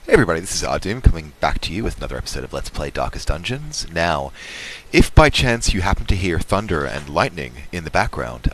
Hey everybody, this is Ahdoom coming back to you with another episode of Let's Play Darkest Dungeons. Now, if by chance you happen to hear thunder and lightning in the background,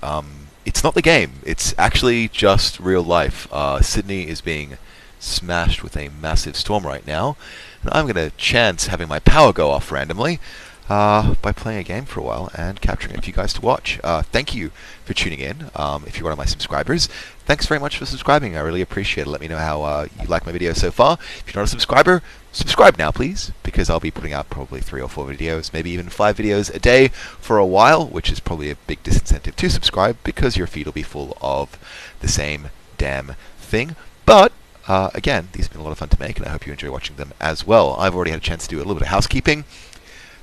it's not the game. It's actually just real life. Sydney is being smashed with a massive storm right now, and I'm going to chance having my power go off randomly by playing a game for a while and capturing it for you guys to watch. Thank you for tuning in. If you're one of my subscribers, thanks very much for subscribing. I really appreciate it. Let me know how you like my videos so far. If you're not a subscriber, subscribe now, please, because I'll be putting out probably 3 or 4 videos, maybe even 5 videos a day for a while, which is probably a big disincentive to subscribe because your feed will be full of the same damn thing. But again, these have been a lot of fun to make, and I hope you enjoy watching them as well. I've already had a chance to do a little bit of housekeeping.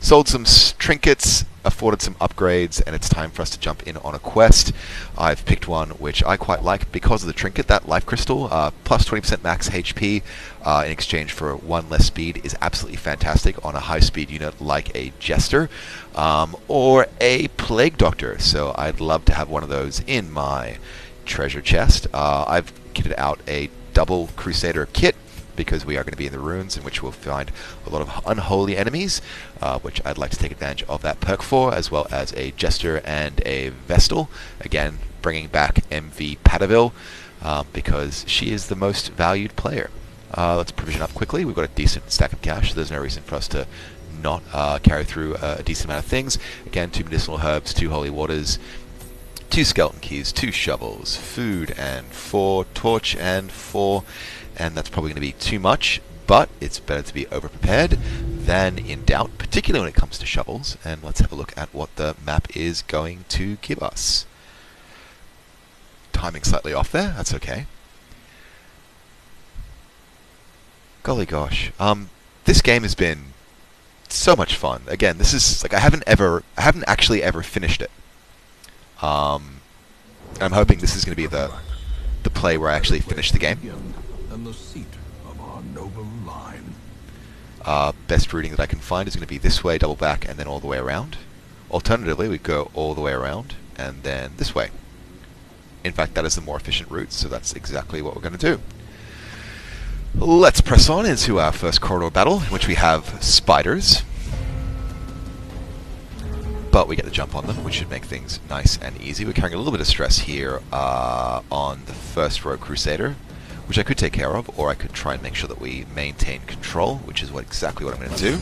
Sold some trinkets, afforded some upgrades, and it's time for us to jump in on a quest. I've picked one which I quite like because of the trinket, that life crystal, plus 20% max HP in exchange for 1 less speed is absolutely fantastic on a high-speed unit like a Jester or a Plague Doctor. So I'd love to have one of those in my treasure chest. I've kitted out a double Crusader kit, because we are going to be in the ruins, in which we'll find a lot of unholy enemies, which I'd like to take advantage of that perk for, as well as a Jester and a Vestal. Again, bringing back MV Padaville, because she is the most valued player. Let's provision up quickly. We've got a decent stack of cash, so there's no reason for us to not carry through a decent amount of things. Again, 2 medicinal herbs, 2 holy waters, 2 skeleton keys, 2 shovels, food and 4, torch and 4, and that's probably going to be too much, but it's better to be over-prepared than in doubt, particularly when it comes to shovels. And let's have a look at what the map is going to give us. Timing slightly off there, that's okay. Golly gosh, this game has been so much fun. Again, this is like I haven't actually ever finished it. I'm hoping this is going to be the play where I actually finish the game. And the seat of our noble line. Best routing that I can find is going to be this way, double back, and then all the way around. Alternatively, we go all the way around and then this way. In fact, that is the more efficient route, so that's exactly what we're going to do. Let's press on into our first corridor battle, in which we have spiders. But we get the jump on them, which should make things nice and easy. We're carrying a little bit of stress here on the first row Crusader, which I could take care of, or I could try and make sure that we maintain control, which is exactly what I'm going to do.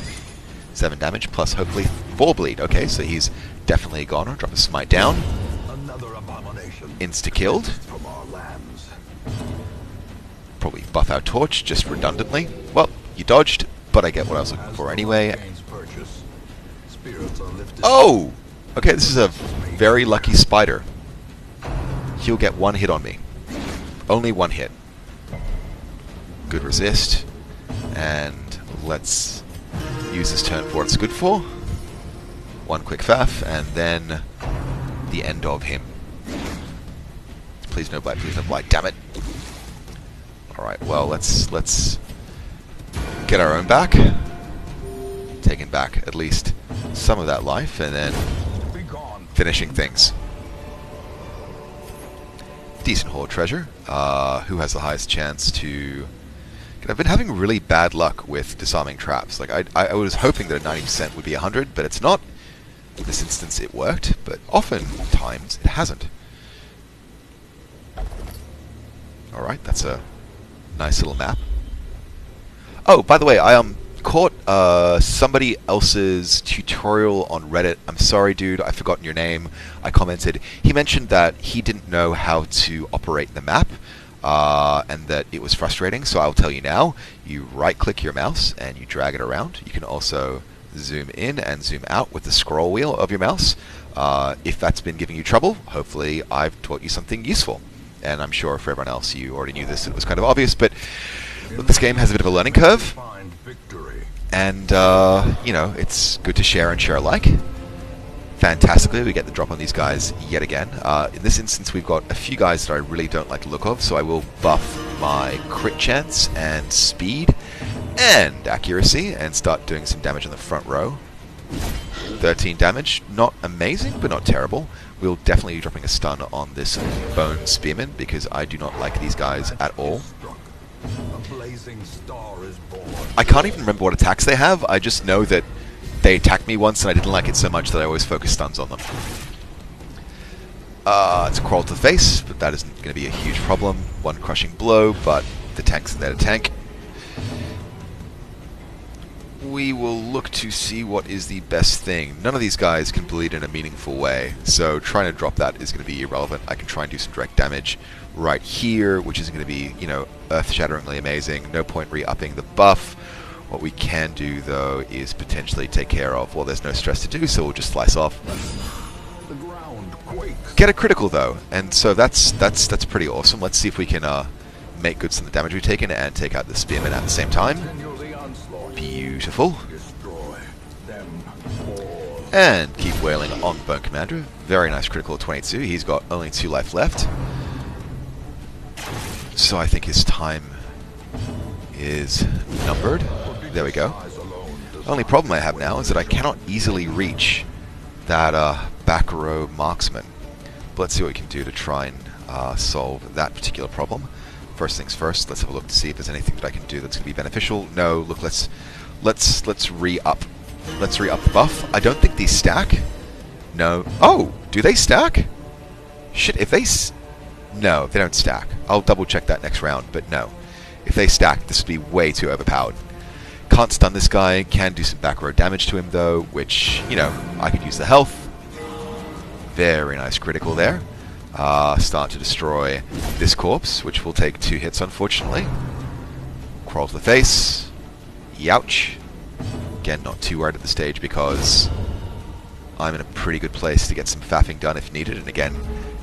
7 damage, plus hopefully 4 bleed. Okay, so he's definitely a goner. Drop a smite down. Another abomination. Insta-killed. From our lands. Probably buff our torch, just redundantly. Well, you dodged, but I get what I was looking for anyway. Oh! Okay, this is a very lucky spider. He'll get 1 hit on me. Only 1 hit. Good resist, and let's use this turn for what it's good for. 1 quick faff, and then the end of him. Please no blight, please no blight, damn it. Alright, well, let's get our own back. Taking back at least some of that life, and then finishing things. Decent haul treasure. Who has the highest chance to... I've been having really bad luck with disarming traps. Like I was hoping that a 90% would be 100, but it's not. In this instance it worked, but oftentimes it hasn't. Alright, that's a nice little map. Oh, by the way, I caught somebody else's tutorial on Reddit. I'm sorry, dude, I've forgotten your name. I commented. He mentioned that he didn't know how to operate the map. And that it was frustrating, so I'll tell you now. You right-click your mouse and you drag it around. You can also zoom in and zoom out with the scroll wheel of your mouse. If that's been giving you trouble, hopefully I've taught you something useful. And I'm sure for everyone else you already knew this, it was kind of obvious, but look, this game has a bit of a learning curve. And, you know, it's good to share and share alike. Fantastically, we get the drop on these guys yet again. In this instance, we've got a few guys that I really don't like the look of, so I will buff my crit chance and speed and accuracy and start doing some damage on the front row. 13 damage, not amazing, but not terrible. We'll definitely be dropping a stun on this Bone Spearman, because I do not like these guys at all. rising star is born. I can't even remember what attacks they have. I just know that they attacked me once and I didn't like it so much that I always focus stuns on them. It's a crawl to the face, but that isn't going to be a huge problem. One crushing blow, but the tank's there to tank. We will look to see what is the best thing. None of these guys can bleed in a meaningful way, so trying to drop that is going to be irrelevant. I can try and do some direct damage right here, which is going to be, you know, earth-shatteringly amazing. No point re-upping the buff. What we can do, though, is potentially take care of... Well, there's no stress to do, so we'll just slice off. The ground quakes. Get a critical, though, and so that's pretty awesome. Let's see if we can make good some of the damage we've taken and take out the spearman at the same time. Continue the onslaught. Beautiful. Destroy them all. And keep wailing on Bone Commander. Very nice critical at 22. He's got only 2 life left. So I think his time is numbered. There we go. The only problem I have now is that I cannot easily reach that back row marksman. But let's see what we can do to try and solve that particular problem. First things first, let's have a look to see if there's anything that I can do that's going to be beneficial. No, look, let's re-up. Let's re-up the buff. I don't think these stack. No. Oh, do they stack? Shit, if they... No, they don't stack. I'll double check that next round, but no. If they stack, this would be way too overpowered. Can't stun this guy, can do some back row damage to him though, which, you know, I could use the health. Very nice critical there. Start to destroy this corpse, which will take 2 hits unfortunately. Crawl to the face. Youch. Again, not too worried at the stage because I'm in a pretty good place to get some faffing done if needed, and again,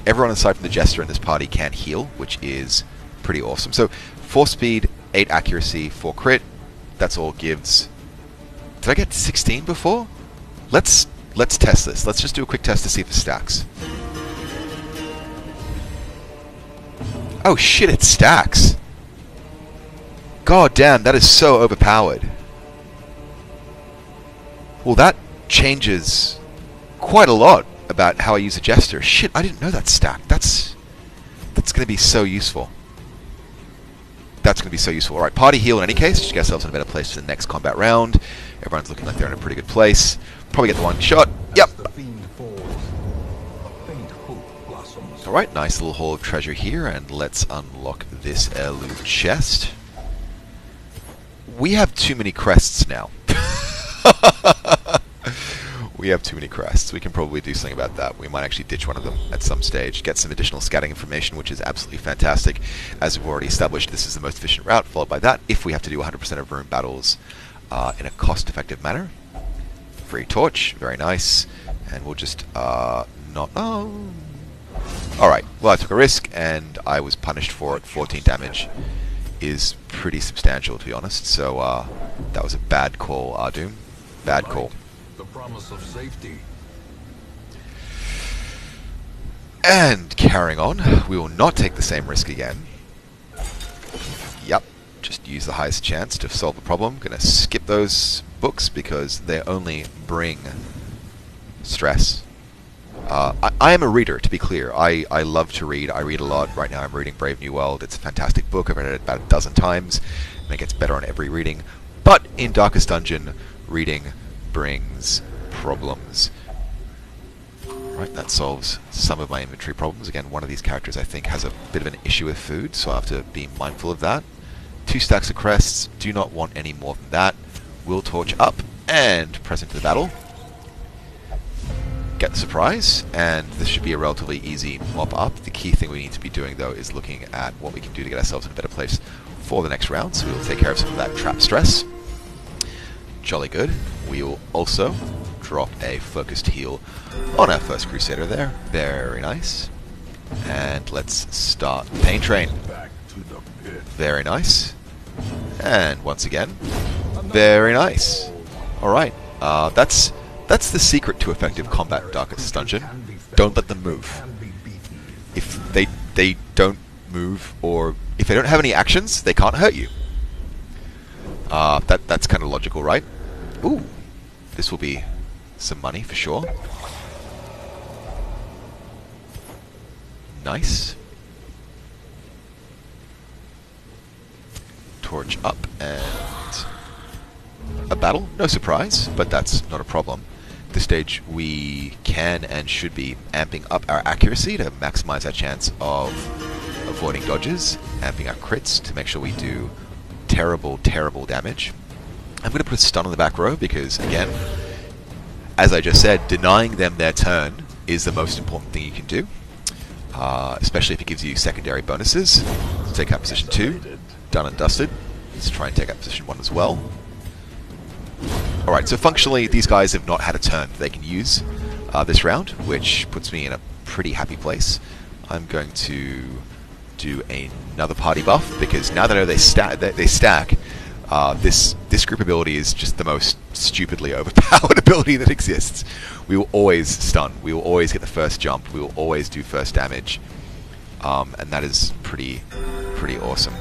everyone aside from the Jester in this party can heal, which is pretty awesome. So, 4 speed, 8 accuracy, 4 crit. That's all gives... Did I get 16 before? Let's test this. Let's just do a quick test to see if it stacks. Oh shit, it stacks! God damn, that is so overpowered. Well, that changes quite a lot about how I use a Jester. Shit, I didn't know that stacked. That's going to be so useful. That's going to be so useful. Alright, party heal in any case. Just get ourselves in a better place for the next combat round. Everyone's looking like they're in a pretty good place. Probably get the one shot. Yep. Alright, nice little haul of treasure here, and let's unlock this heirloom chest. We have too many crests now. We have too many crests. We can probably do something about that. We might actually ditch one of them at some stage, get some additional scouting information, which is absolutely fantastic. As we've already established, this is the most efficient route, followed by that, if we have to do 100% of room battles in a cost-effective manner. Free torch, very nice. And we'll just, not... Oh. Alright, well I took a risk, and I was punished for it. 14 damage is pretty substantial, to be honest. So, that was a bad call, Ahdoom. Bad call. The promise of safety. And carrying on, we will not take the same risk again. Yep, just use the highest chance to solve the problem. Gonna skip those books because they only bring stress. I am a reader, to be clear. I love to read. I read a lot. Right now I'm reading Brave New World. It's a fantastic book. I've read it about a dozen times, and it gets better on every reading. But in Darkest Dungeon, reading brings problems. Right, that solves some of my inventory problems. Again, one of these characters I think has a bit of an issue with food, so I have to be mindful of that. 2 stacks of crests. Do not want any more than that. Will torch up and press into the battle. Get the surprise, and this should be a relatively easy mop up. The key thing we need to be doing, though, is looking at what we can do to get ourselves in a better place for the next round, so we'll take care of some of that trap stress. Jolly good. We will also drop a focused heal on our first Crusader there. Very nice. And let's start Pain Train. Back to the pit. Very nice. And once again, very nice. Alright, that's the secret to effective combat in Darkest Dungeon. Don't let them move. If they don't move, or if they don't have any actions, they can't hurt you. That's kind of logical, right? Ooh, this will be some money for sure. Nice. torch up, and a battle. No surprise, but that's not a problem. At this stage, we can and should be amping up our accuracy to maximize our chance of avoiding dodges, amping our crits to make sure we do terrible, terrible damage. I'm going to put a stun on the back row because, again, as I just said, denying them their turn is the most important thing you can do, especially if it gives you secondary bonuses. Let's take out position 2, done and dusted. Let's try and take out position 1 as well. Alright, so functionally these guys have not had a turn they can use this round, which puts me in a pretty happy place. I'm going to do another party buff, because now that I know they stack, this group ability is just the most stupidly overpowered ability that exists. We will always stun, we will always get the first jump, we will always do first damage, and that is pretty awesome.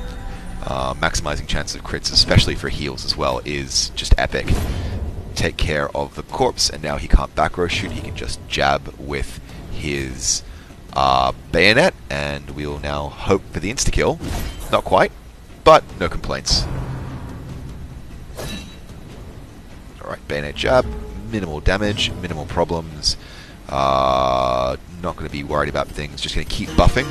Maximizing chances of crits, especially for heals as well, is just epic. Take care of the corpse, and now he can't back row shoot, he can just jab with his bayonet, and we will now hope for the insta-kill. Not quite, but no complaints. Alright, bayonet jab, minimal damage, minimal problems. Not going to be worried about things, just going to keep buffing.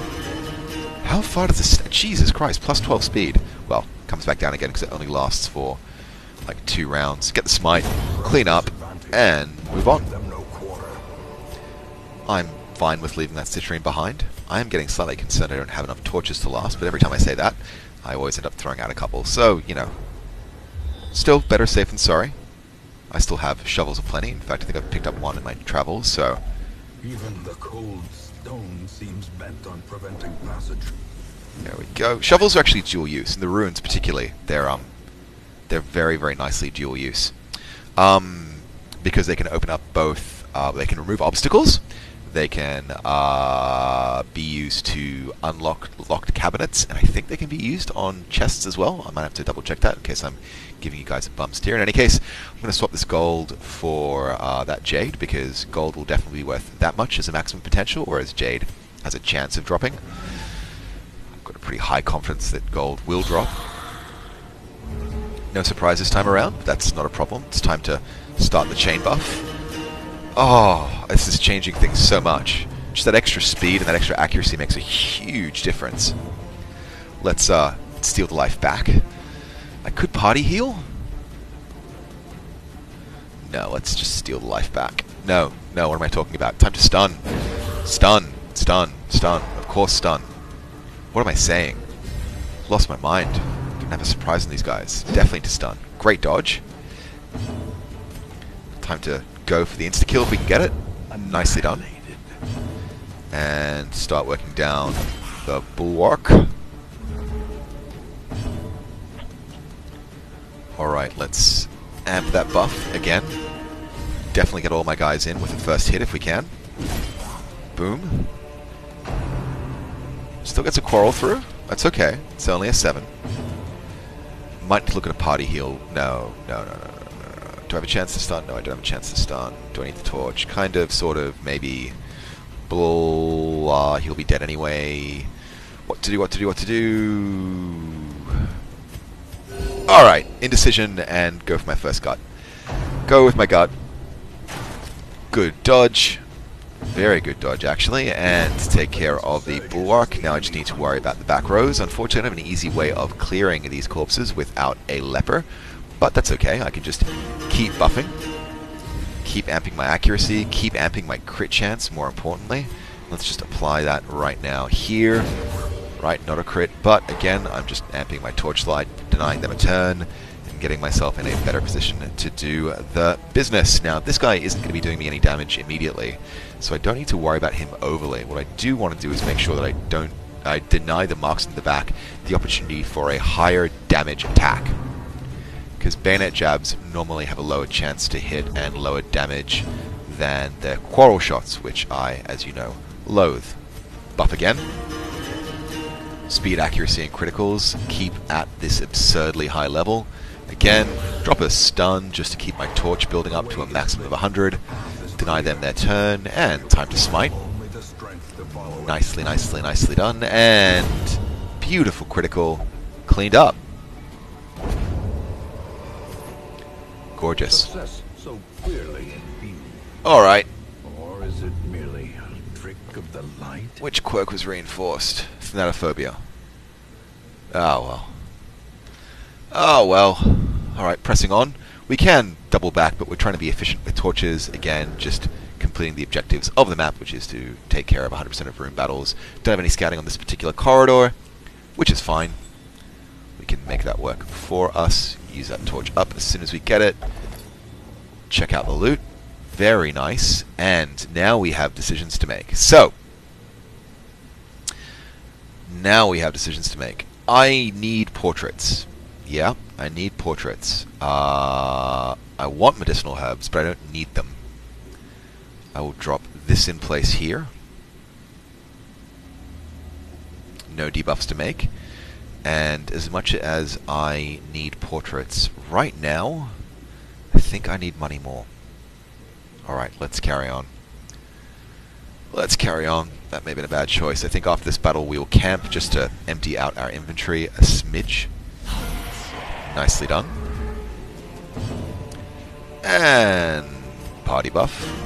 How far does this... Jesus Christ, plus 12 speed. Well, comes back down again because it only lasts for like 2 rounds. Get the smite, clean up, and move on. I'm fine with leaving that citrine behind. I am getting slightly concerned I don't have enough torches to last, but every time I say that, I always end up throwing out a couple. So, you know, still better safe than sorry. I still have shovels aplenty. In fact, I think I've picked up one in my travels, so... Even the cold stone seems bent on preventing passage. There we go. Shovels are actually dual use, in the ruins particularly. They're very, very nicely dual use. Because they can open up both... they can remove obstacles. They can be used to unlock locked cabinets, and I think they can be used on chests as well. I might have to double check that in case I'm giving you guys a bum steer. In any case, I'm going to swap this gold for that jade, because gold will definitely be worth that much as a maximum potential, whereas jade has a chance of dropping. I've got a pretty high confidence that gold will drop. No surprise this time around, but that's not a problem. It's time to start the chain buff. Oh, this is changing things so much. Just that extra speed and that extra accuracy makes a huge difference. Let's steal the life back. I could party heal? No, let's just steal the life back. No, what am I talking about? Time to stun. Stun, stun, stun. Of course stun. What am I saying? Lost my mind. Didn't have a surprise on these guys. Definitely to stun. Great dodge. Time to go for the insta-kill if we can get it. Nicely done. And start working down the bulwark. Alright, let's amp that buff again. Definitely get all my guys in with the first hit if we can. Boom. Still gets a quarrel through. That's okay. It's only a 7. Might look at a party heal. No. Do I have a chance to stun? No, I don't have a chance to stun. Do I need the torch? Kind of, sort of, maybe. Blah, he'll be dead anyway. What to do? Alright, indecision and go for my first gut. Go with my gut. Good dodge. Very good dodge, actually. And take care of the bulwark. Now I just need to worry about the back rows. Unfortunately, I don't have an easy way of clearing these corpses without a leper. But that's okay, I can just keep buffing, keep amping my accuracy, keep amping my crit chance, more importantly. Let's just apply that right now here. Right, not a crit, but again, I'm just amping my torchlight, denying them a turn, and getting myself in a better position to do the business. Now, this guy isn't going to be doing me any damage immediately, so I don't need to worry about him overly. What I do want to do is make sure that I deny the marks in the back the opportunity for a higher damage attack. Because bayonet jabs normally have a lower chance to hit and lower damage than their quarrel shots, which I, as you know, loathe. Buff again. Speed, accuracy, and criticals keep at this absurdly high level. Again, drop a stun just to keep my torch building up to a maximum of 100. Deny them their turn, and time to smite. Nicely done, and beautiful critical, cleaned up. Gorgeous. Success so clearly in view. Alright. Or is it merely a trick of the light? Which quirk was reinforced? Thanatophobia. Oh well. Oh well. Alright, pressing on. We can double back, but we're trying to be efficient with torches. Again, just completing the objectives of the map, which is to take care of 100% of room battles. Don't have any scouting on this particular corridor, which is fine. We can make that work for us. Use that torch up as soon as we get it. Check out the loot. Very nice. And now we have decisions to make. So, now we have decisions to make. I need portraits. Yeah, I need portraits. I want medicinal herbs, but I don't need them. I will drop this in place here. No debuffs to make. And as much as I need portraits right now, I think I need money more. Alright, let's carry on. Let's carry on. That may have been a bad choice. I think after this battle we will camp just to empty out our inventory a smidge. Nicely done. And party buff.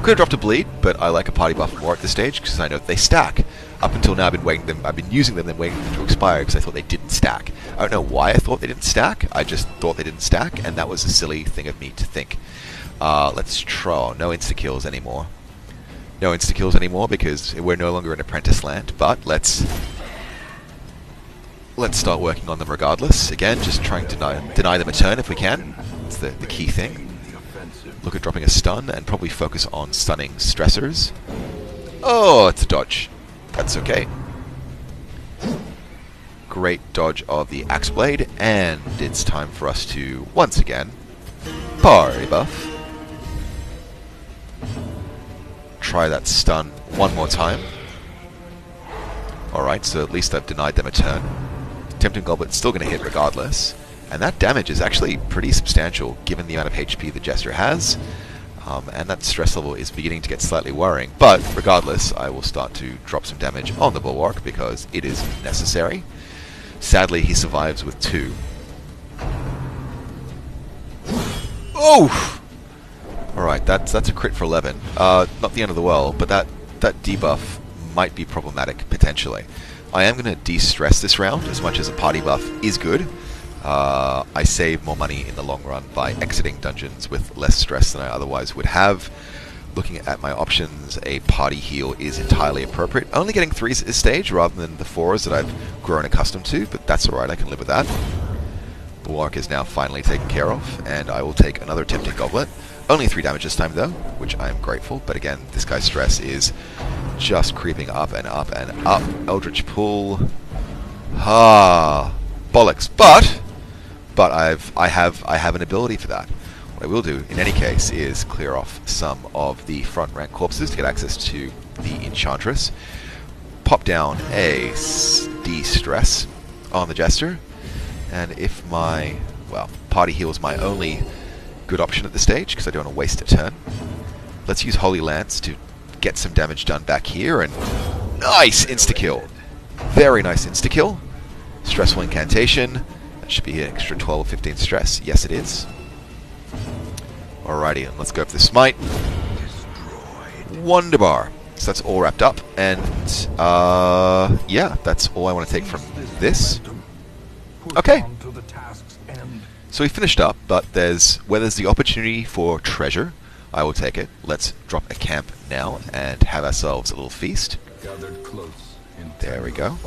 Could have dropped a bleed, but I like a party buff more at this stage because I know they stack. Up until now, I've been using them and waiting for them to expire because I thought they didn't stack. I don't know why I thought they didn't stack. I just thought they didn't stack, and that was a silly thing of me to think. Let's try. No insta kills anymore. No insta kills anymore because we're no longer in Apprentice Land. But let's start working on them regardless. Again, just trying to deny them a turn if we can. That's the key thing. Look at dropping a stun and probably focus on stunning stressors. Oh, it's a dodge. That's okay. Great dodge of the Axe Blade, and it's time for us to, once again, party buff. Try that stun one more time. Alright, so at least I've denied them a turn. Tempting Goblet's still going to hit regardless. And that damage is actually pretty substantial, given the amount of HP the Jester has. And that stress level is beginning to get slightly worrying. But, regardless, I will start to drop some damage on the Bulwark, because it is necessary. Sadly, he survives with 2. Oh! Alright, that's a crit for 11. Not the end of the world, but that debuff might be problematic, potentially. I am going to de-stress this round, as much as a party buff is good. I save more money in the long run by exiting dungeons with less stress than I otherwise would have. Looking at my options, a party heal is entirely appropriate. Only getting 3s at this stage rather than the 4s that I've grown accustomed to, but that's alright, I can live with that. Bulwark is now finally taken care of, and I will take another Tempting Goblet. Only 3 damage this time though, which I am grateful, but again, this guy's stress is just creeping up and up and up. Eldritch Pull. Bollocks. But I have an ability for that. What I will do, in any case, is clear off some of the front rank corpses to get access to the Enchantress. Pop down a de-stress on the Jester. And if my, well, party heal is my only good option at this stage, because I don't want to waste a turn, let's use Holy Lance to get some damage done back here, and nice insta-kill. Very nice insta-kill. Stressful incantation. That should be an extra 12 or 15 stress. Yes, it is. Alrighty, and let's go for the smite. Wonderbar. So that's all wrapped up, and yeah, that's all I want to take from this. Okay. So we finished up, but where there's the opportunity for treasure, I will take it. Let's drop a camp now and have ourselves a little feast. There we go.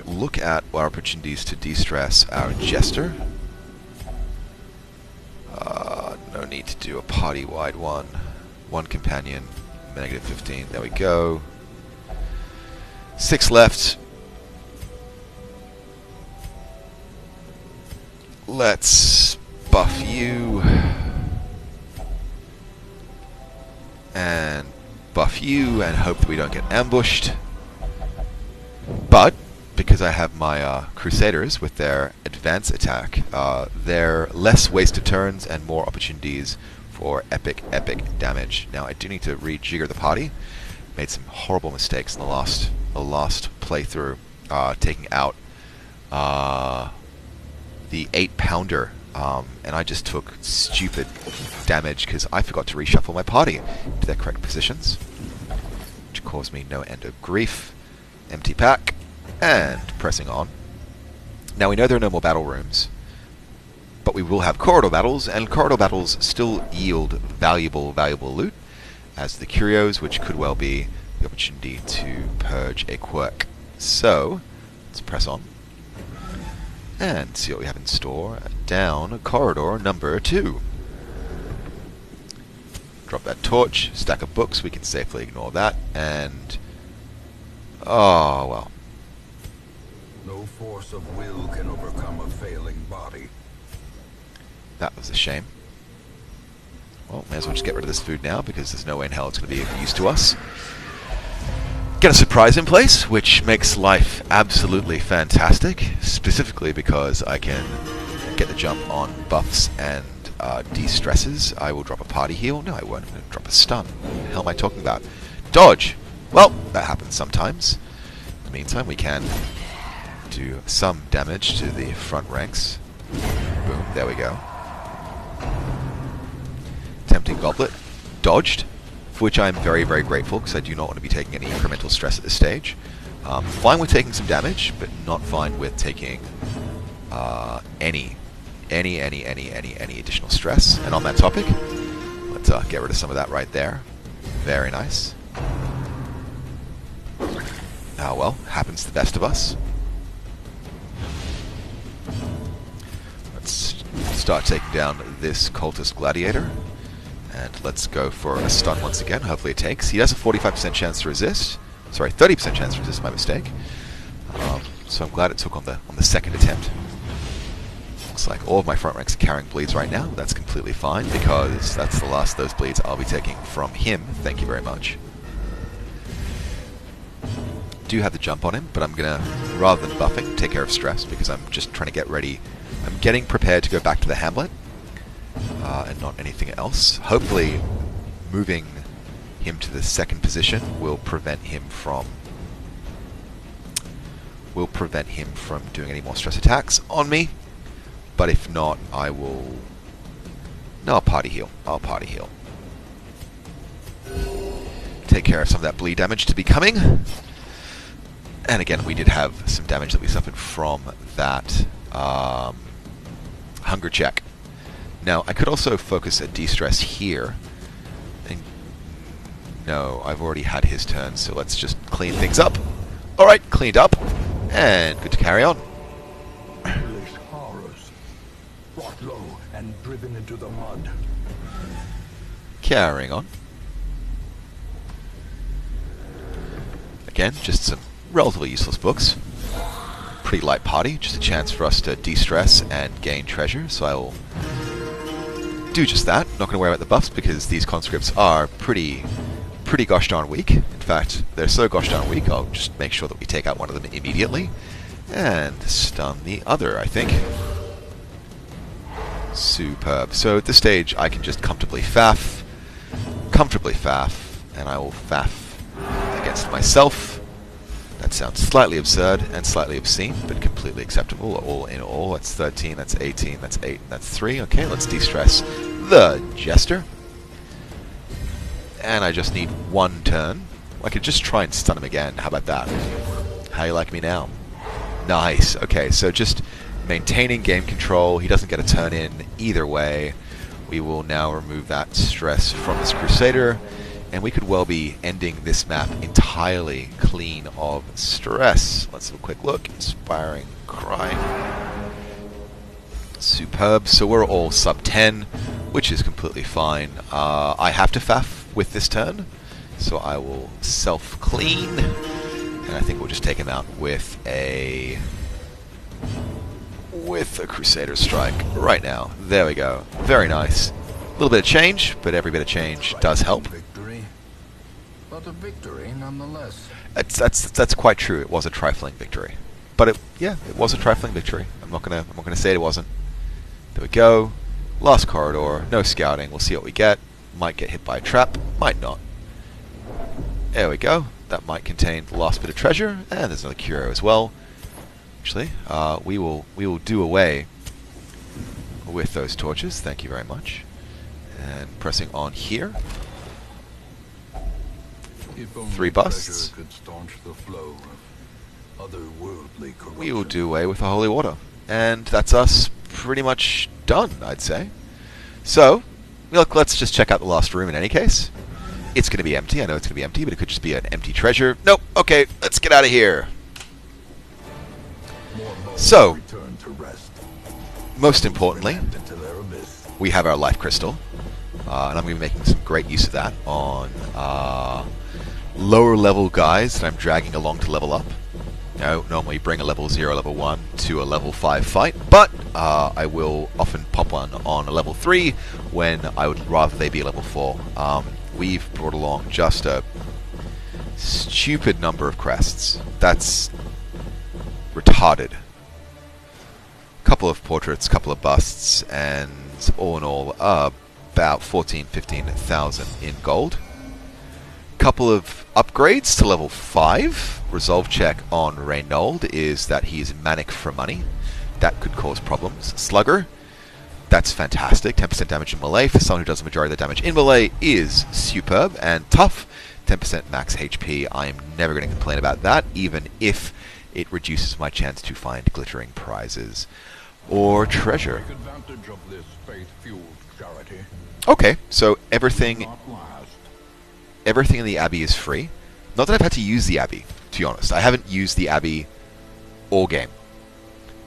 Look at our opportunities to de-stress our Jester. No need to do a party-wide one. One companion, negative 15. There we go. 6 left. Let's buff you. And buff you, and hope that we don't get ambushed. But, because I have my Crusaders with their advance attack, they're less wasted turns and more opportunities for epic damage. Now, I do need to rejigger the party. Made some horrible mistakes in the last playthrough, taking out the 8-pounder, and I just took stupid damage because I forgot to reshuffle my party to their correct positions, which caused me no end of grief. Empty pack, and pressing on. Now we know there are no more battle rooms, but we will have corridor battles, and corridor battles still yield valuable loot, as the curios, which could well be the opportunity to purge a quirk. So, let's press on, and see what we have in store down corridor number 2. Drop that torch, stack of books, we can safely ignore that, and... oh, well. No force of will can overcome a failing body. That was a shame. Well, may as well just get rid of this food now, because there's no way in hell it's going to be of use to us. Get a surprise in place, which makes life absolutely fantastic, specifically because I can get the jump on buffs and de-stresses. I will drop a party heal. No, I won't. I'm going to drop a stun. What the hell am I talking about? Dodge! Well, that happens sometimes. In the meantime, we can do some damage to the front ranks. Boom, there we go. Tempting Goblet. Dodged, for which I'm very, very grateful, because I do not want to be taking any incremental stress at this stage. Fine with taking some damage, but not fine with taking any additional stress. And on that topic, let's get rid of some of that right there. Very nice. Ah, well, happens to the best of us. Let's start taking down this cultist gladiator. And let's go for a stun once again. Hopefully it takes. He has a 45% chance to resist. Sorry, 30% chance to resist, my mistake. So I'm glad it took on the second attempt. Looks like all of my front ranks are carrying bleeds right now. That's completely fine, because that's the last of those bleeds I'll be taking from him. Thank you very much. Do have the jump on him, but I'm going to, rather than buffing, take care of stress, because I'm just trying to get ready. I'm getting prepared to go back to the hamlet, and not anything else. Hopefully, moving him to the second position will prevent him from doing any more stress attacks on me. But if not, I will... no, I'll party heal. I'll party heal. Take care of some of that bleed damage to be coming. And again, we did have some damage that we suffered from that hunger check. Now, I could also focus a de-stress here. And no, I've already had his turn, so let's just clean things up. Alright, cleaned up. And good to carry on. Endless horrors, brought low and driven into the mud. Carrying on. Again, just some relatively useless books. Pretty light party, just a chance for us to de-stress and gain treasure, so I will do just that. Not going to worry about the buffs because these conscripts are pretty gosh darn weak. In fact, they're so gosh darn weak, I'll just make sure that we take out one of them immediately and stun the other, I think. Superb. So at this stage, I can just comfortably faff, and I will faff against myself. That sounds slightly absurd and slightly obscene, but completely acceptable. All in all, that's 13, that's 18, that's 8, that's 3. Okay, let's de-stress the Jester. And I just need one turn. I could just try and stun him again. How about that? How you like me now? Nice. Okay, so just maintaining game control. He doesn't get a turn in either way. We will now remove that stress from this Crusader. And we could well be ending this map entirely clean of stress. Let's have a quick look. Inspiring Crime. Superb. So we're all sub 10, which is completely fine. I have to faff with this turn, so I will self-clean. And I think we'll just take him out with a Crusader Strike right now. There we go. Very nice. A little bit of change, but every bit of change does help. But a victory nonetheless. That's quite true. It was a trifling victory, but it was a trifling victory. I'm not gonna say it wasn't. There we go. Last corridor. No scouting. We'll see what we get. Might get hit by a trap. Might not. There we go. That might contain the last bit of treasure, and there's another curio as well. actually. We will do away with those torches. Thank you very much. And pressing on here. If only 3 busts. pleasure could staunch the flow of otherworldly corruption. We will do away with the holy water. And that's us pretty much done, I'd say. So, look, let's just check out the last room in any case. It's going to be empty. I know it's going to be empty, but it could just be an empty treasure. Nope. Okay, let's get out of here. So, Return to rest. most importantly, Into their abyss. we have our life crystal. And I'm going to be making some great use of that on lower level guys that I'm dragging along to level up. Normally bring a level 0, level 1 to a level 5 fight, but I will often pop one on a level 3 when I would rather they be a level 4. We've brought along just a stupid number of crests. That's retarded. Couple of portraits, couple of busts, and all in all, about 15,000 in gold. Couple of upgrades to level 5. Resolve check on Reynold is that he is manic for money. That could cause problems. Slugger, that's fantastic. 10% damage in melee for someone who does the majority of the damage in melee is superb. And tough, 10% max HP. I am never going to complain about that, even if it reduces my chance to find glittering prizes or treasure. Take advantage of this faith-fueled charity. Okay, so everything Not last. in the Abbey is free. Not that I've had to use the Abbey, to be honest. I haven't used the Abbey all game.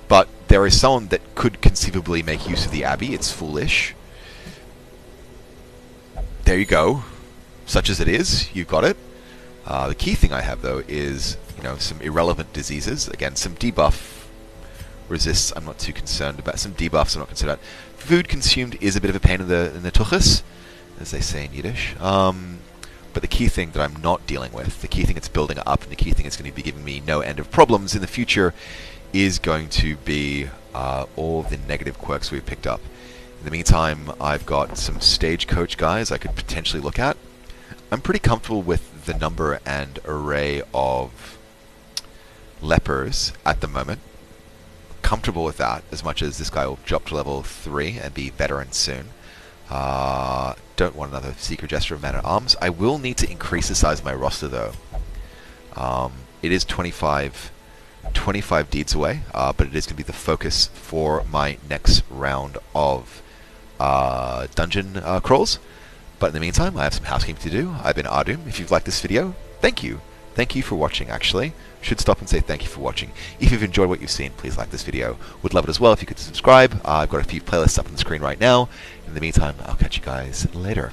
But there is someone that could conceivably make use of the Abbey. It's foolish. There you go. Such as it is, you've got it. The key thing I have, though, is some irrelevant diseases. Again, some debuff resists I'm not too concerned about. Some debuffs I'm not concerned about. Food consumed is a bit of a pain in the tuchus, as they say in Yiddish. But the key thing that I'm not dealing with, the key thing that's building up, and the key thing that's going to be giving me no end of problems in the future is going to be all of the negative quirks we've picked up. In the meantime, I've got some stagecoach guys I could potentially look at. I'm pretty comfortable with the number and array of lepers at the moment. Comfortable with that, as much as this guy will drop to level 3 and be veteran soon. Don't want another Secret Jester of Man-at-Arms. I will need to increase the size of my roster, though. It is 25 deeds away, but it is going to be the focus for my next round of dungeon crawls. But in the meantime, I have some housekeeping to do. I've been Ahdoom. If you've liked this video, thank you. Thank you for watching, actually. Should stop and say thank you for watching. If you've enjoyed what you've seen, please like this video. Would love it as well if you could subscribe. I've got a few playlists up on the screen right now. In the meantime, I'll catch you guys later.